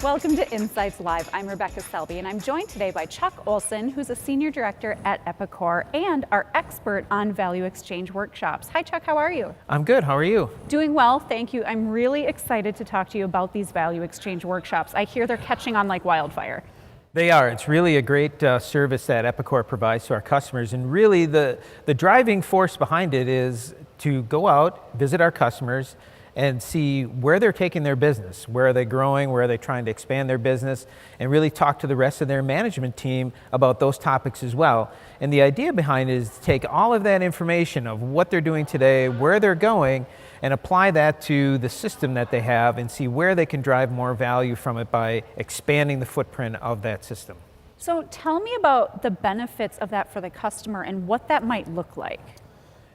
Welcome to Insights Live. I'm Rebecca Selby, and I'm joined today by Chuck Olson, who's a Senior Director at Epicor and our expert on value exchange workshops. Hi, Chuck, how are you? I'm good, how are you? Doing well, thank you. I'm really excited to talk to you about these value exchange workshops. I hear they're catching on like wildfire. They are. It's really a great service that Epicor provides to our customers, and really the driving force behind it is to go out, visit our customers, and see where they're taking their business, where are they growing, where are they trying to expand their business, and really talk to the rest of their management team about those topics as well. And the idea behind it is to take all of that information of what they're doing today, where they're going, and apply that to the system that they have and see where they can drive more value from it by expanding the footprint of that system. So tell me about the benefits of that for the customer and what that might look like.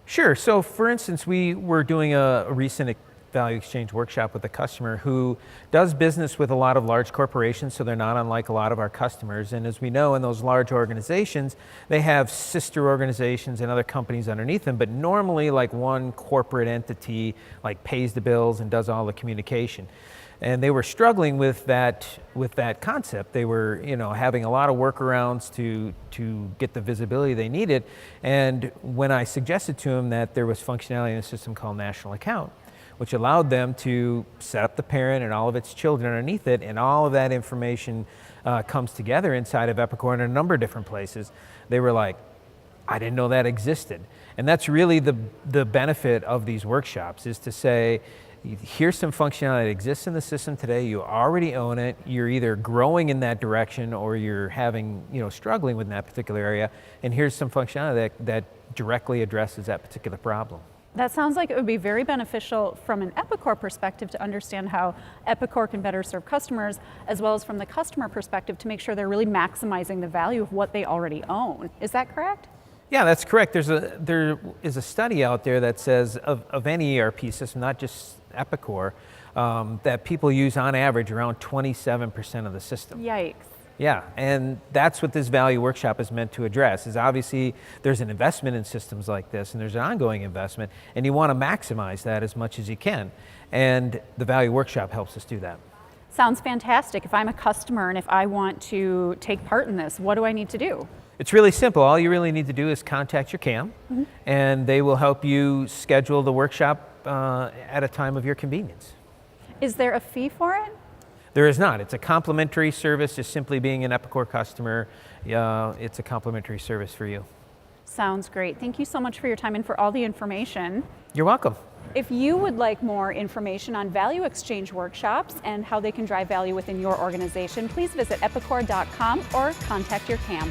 Sure. So for instance, we were doing a recent value exchange workshop with a customer who does business with a lot of large corporations, so they're not unlike a lot of our customers. And as we know, in those large organizations, they have sister organizations and other companies underneath them, but normally like one corporate entity like pays the bills and does all the communication. And they were struggling with that concept. They were, having a lot of workarounds to get the visibility they needed. And when I suggested to them that there was functionality in a system called National Account, which allowed them to set up the parent and all of its children underneath it, and all of that information comes together inside of Epicor in a number of different places, they were like, I didn't know that existed. And that's really the benefit of these workshops, is to say, here's some functionality that exists in the system today, you already own it, you're either growing in that direction or you're struggling with that particular area, and here's some functionality that directly addresses that particular problem. That sounds like it would be very beneficial from an Epicor perspective to understand how Epicor can better serve customers, as well as from the customer perspective to make sure they're really maximizing the value of what they already own. Is that correct? Yeah, that's correct. There is a study out there that says of any ERP system, not just Epicor, that people use on average around 27% of the system. Yikes. Yeah, and that's what this value workshop is meant to address, is obviously there's an investment in systems like this, and there's an ongoing investment, and you want to maximize that as much as you can. And the value workshop helps us do that. Sounds fantastic. If I'm a customer and if I want to take part in this, what do I need to do? It's really simple. All you really need to do is contact your CAM, and they will help you schedule the workshop at a time of your convenience. Is there a fee for it? There is not. It's a complimentary service. Just simply being an Epicor customer, it's a complimentary service for you. Sounds great. Thank you so much for your time and for all the information. You're welcome. If you would like more information on value exchange workshops and how they can drive value within your organization, please visit epicor.com or contact your CAM.